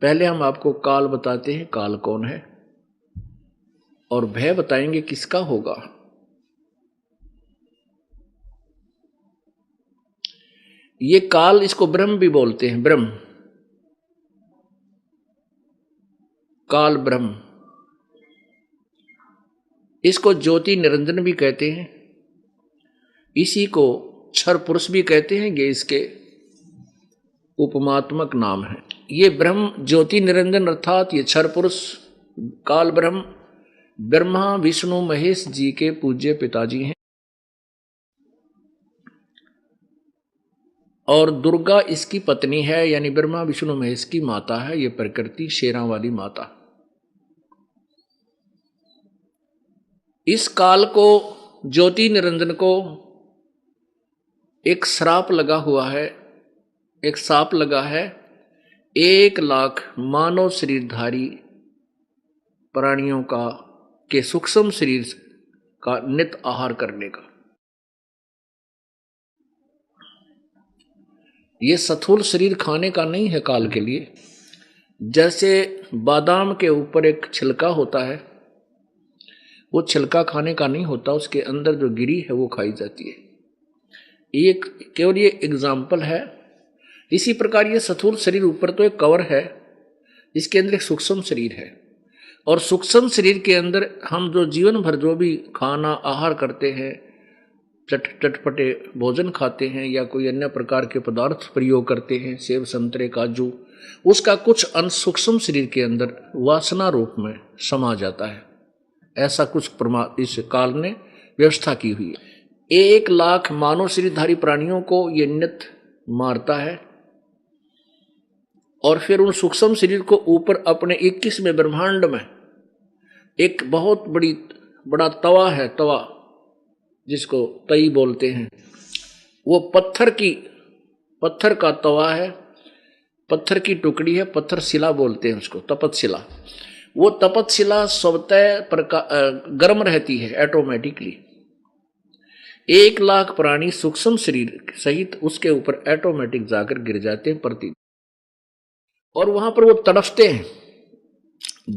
पहले हम आपको काल बताते हैं, काल कौन है, और भय बताएंगे किसका होगा। ये काल, इसको ब्रह्म भी बोलते हैं, ब्रह्म, काल ब्रह्म। इसको ज्योति निरंजन भी कहते हैं, इसी को क्षर पुरुष भी कहते हैं, ये इसके उपमात्मक नाम है। ये ब्रह्म ज्योति निरंजन अर्थात ये क्षर पुरुष काल ब्रह्म ब्रह्मा विष्णु महेश जी के पूज्य पिताजी हैं, और दुर्गा इसकी पत्नी है, यानी ब्रह्मा विष्णु महेश की माता है। ये प्रकृति शेरां वाली माता। इस काल को, ज्योति निरंजन को एक श्राप लगा हुआ है, एक साप लगा है 1,00,000 मानव शरीरधारी प्राणियों का के सूक्ष्म शरीर का नित आहार करने का। ये स्थूल शरीर खाने का नहीं है काल के लिए। जैसे बादाम के ऊपर एक छिलका होता है, वो छिलका खाने का नहीं होता, उसके अंदर जो गिरी है वो खाई जाती है। ये केवल ये एग्जाम्पल है। इसी प्रकार ये स्थूल शरीर ऊपर तो एक कवर है, इसके अंदर एक सूक्ष्म शरीर है, और सूक्ष्म शरीर के अंदर हम जो जीवन भर जो भी खाना आहार करते हैं, चटपटे भोजन खाते हैं या कोई अन्य प्रकार के पदार्थ प्रयोग करते हैं, सेब संतरे काजू, उसका कुछ अंश सूक्ष्म शरीर के अंदर वासना रूप में समा जाता है। ऐसा कुछ इस काल ने व्यवस्था की हुई है। 1,00,000 मानव शरीरधारी प्राणियों को ये नित मारता है, और फिर उन सूक्ष्म शरीर को ऊपर अपने 21वें ब्रह्मांड में एक बहुत बड़ा तवा है, तवा जिसको तई बोलते हैं, वो पत्थर का तवा है, पत्थर की टुकड़ी है, पत्थर शिला बोलते हैं उसको, तपत शिला। वो तपत शिला स्वतः गर्म रहती है ऑटोमेटिकली। 1,00,000 प्राणी सूक्ष्म शरीर सहित उसके ऊपर ऑटोमेटिक जाकर गिर जाते हैं प्रति, और वहां पर वो तड़फते हैं।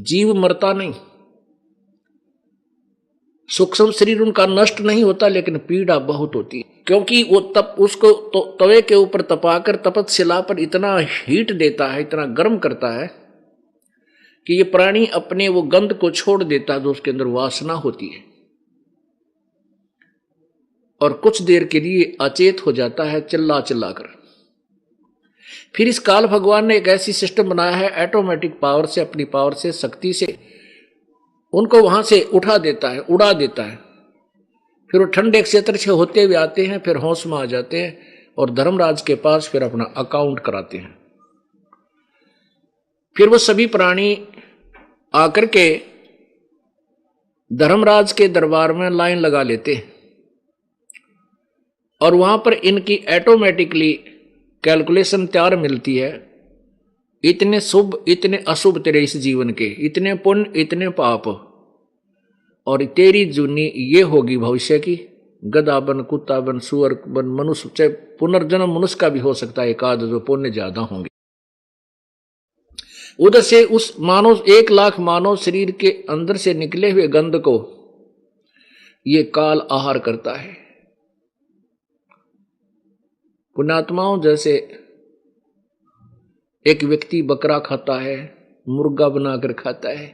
जीव मरता नहीं, सूक्ष्म शरीर उनका नष्ट नहीं होता, लेकिन पीड़ा बहुत होती है, क्योंकि वो उसको तवे के ऊपर तपाकर तपत शिला पर इतना हीट देता है, इतना गर्म करता है कि ये प्राणी अपने वो गंध को छोड़ देता है जो उसके अंदर वासना होती है, और कुछ देर के लिए अचेत हो जाता है चिल्ला कर। फिर इस काल भगवान ने एक ऐसी सिस्टम बनाया है, ऑटोमेटिक पावर से, अपनी पावर से, शक्ति से उनको वहां से उठा देता है, उड़ा देता है। फिर वो ठंडे क्षेत्र से होते हुए आते हैं, फिर होश में आ जाते हैं और धर्मराज के पास फिर अपना अकाउंट कराते हैं। फिर वो सभी प्राणी आकर के धर्मराज के दरबार में लाइन लगा लेते हैं, और वहां पर इनकी ऑटोमेटिकली कैलकुलेशन तैयार मिलती है, इतने शुभ इतने अशुभ तेरे इस जीवन के, इतने पुण्य इतने पाप, और तेरी जूनी ये होगी भविष्य की, गधा बन, कुत्ता बन, सुअर बन, मनुष्य, चाहे पुनर्जन्म मनुष्य का भी हो सकता है, एक आध जो पुण्य ज्यादा होंगे। उधर से उस मानव 1,00,000 मानव शरीर के अंदर से निकले हुए गंध को ये काल आहार करता है। पुण्यात्माओं, जैसे एक व्यक्ति बकरा खाता है, मुर्गा बनाकर खाता है,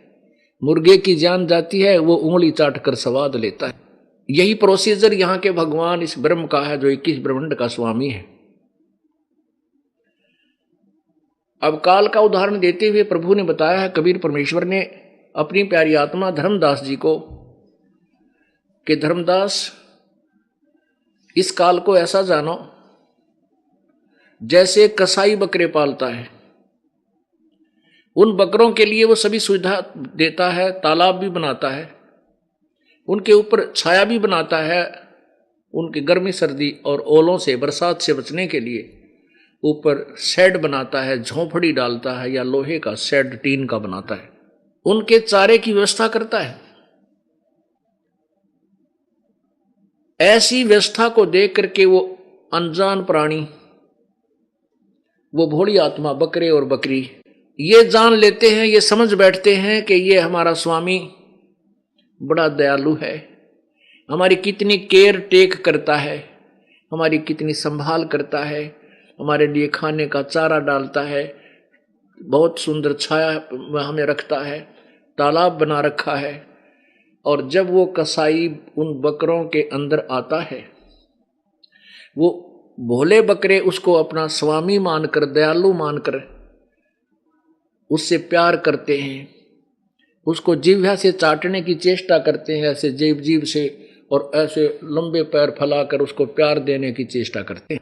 मुर्गे की जान जाती है, वो उंगली चाट कर स्वाद लेता है। यही प्रोसीजर यहाँ के भगवान इस ब्रह्म का है, जो 21 ब्रह्मांड का स्वामी है। अब काल का उदाहरण देते हुए प्रभु ने बताया है, कबीर परमेश्वर ने अपनी प्यारी आत्मा धर्मदास जी को, कि धर्मदास इस काल को ऐसा जानो जैसे कसाई बकरे पालता है, उन बकरों के लिए वो सभी सुविधा देता है, तालाब भी बनाता है, उनके ऊपर छाया भी बनाता है, उनकी गर्मी सर्दी और ओलों से बरसात से बचने के लिए ऊपर शेड बनाता है, झोंपड़ी डालता है, या लोहे का शेड टीन का बनाता है, उनके चारे की व्यवस्था करता है। ऐसी व्यवस्था को देख करके वो अनजान प्राणी, वो भोली आत्मा बकरे और बकरी ये जान लेते हैं, ये समझ बैठते हैं कि ये हमारा स्वामी बड़ा दयालु है, हमारी कितनी केयर टेक करता है, हमारी कितनी संभाल करता है, हमारे लिए खाने का चारा डालता है, बहुत सुंदर छाया हमें रखता है, तालाब बना रखा है। और जब वो कसाई उन बकरों के अंदर आता है, वो भोले बकरे उसको अपना स्वामी मानकर, दयालु मानकर उससे प्यार करते हैं, उसको जिह्वा से चाटने की चेष्टा करते हैं, ऐसे जीभ से, और ऐसे लंबे पैर फैलाकर उसको प्यार देने की चेष्टा करते हैं।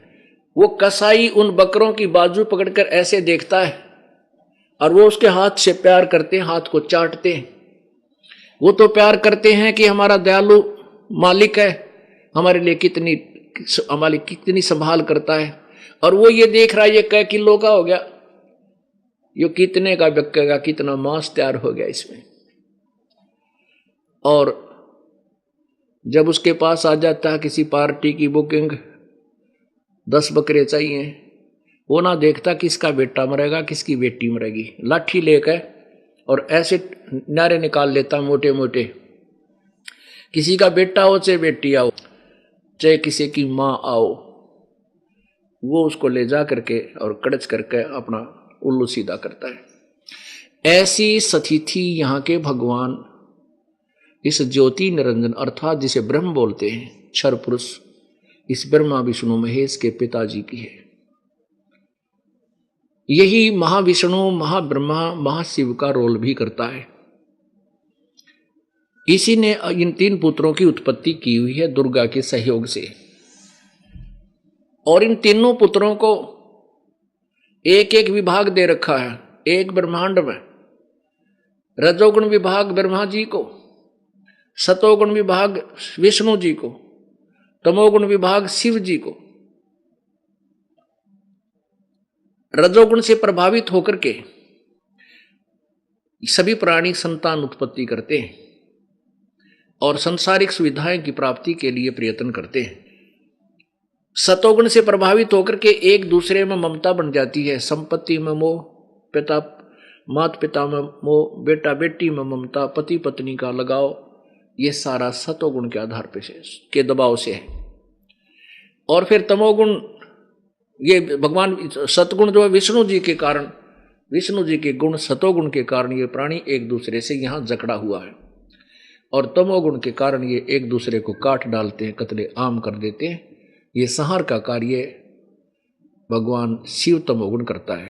वो कसाई उन बकरों की बाजू पकड़कर ऐसे देखता है और वो उसके हाथ से प्यार करते हैं, हाथ को चाटते हैं। वो तो प्यार करते हैं कि हमारा दयालु मालिक है, हमारे लिए हमारी कितनी संभाल करता है। और वो ये देख रहा है ये कै किलो का हो गया, ये कितने का बिकेगा, कितना मांस तैयार हो गया इसमें। और जब उसके पास आ जाता है किसी पार्टी की बुकिंग, 10 बकरे चाहिए, वो ना देखता किसका बेटा मरेगा किसकी बेटी मरेगी, लाठी लेकर और ऐसे नारे निकाल लेता मोटे मोटे, किसी का बेटा हो चाहे बेटी आओ, चाहे किसी की माँ आओ, वो उसको ले जा करके और कड़च करके अपना उल्लू सीधा करता है। ऐसी स्थिति यहाँ के भगवान इस ज्योति निरंजन अर्थात जिसे ब्रह्म बोलते हैं, क्षर पुरुष, इस ब्रह्मा विष्णु महेश के पिताजी की है। यही महाविष्णु, महाब्रह्मा, महाशिव का रोल भी करता है। इसी ने इन 3 पुत्रों की उत्पत्ति की हुई है दुर्गा के सहयोग से। और इन तीनों पुत्रों को एक एक विभाग दे रखा है एक ब्रह्मांड में। रजोगुण विभाग ब्रह्मा जी को, सतोगुण विभाग विष्णु जी को, तमोगुण विभाग शिव जी को। रजोगुण से प्रभावित होकर के सभी प्राणी संतान उत्पत्ति करते हैं और सांसारिक सुविधाएं की प्राप्ति के लिए प्रयत्न करते हैं। सतोगुण से प्रभावित होकर के एक दूसरे में ममता बन जाती है, संपत्ति में मोह, माता पिता में मोह, बेटा बेटी में ममता, पति पत्नी का लगाव, ये सारा सतोगुण के आधार पे के दबाव से है। और फिर तमोगुण, ये भगवान सतगुण जो है विष्णु जी के कारण, विष्णु जी के गुण सतोगुण के कारण ये प्राणी एक दूसरे से यहाँ जकड़ा हुआ है। और तमोगुण के कारण ये एक दूसरे को काट डालते हैं, कतले आम कर देते हैं। ये संहार का कार्य भगवान शिव तमोगुण करता है।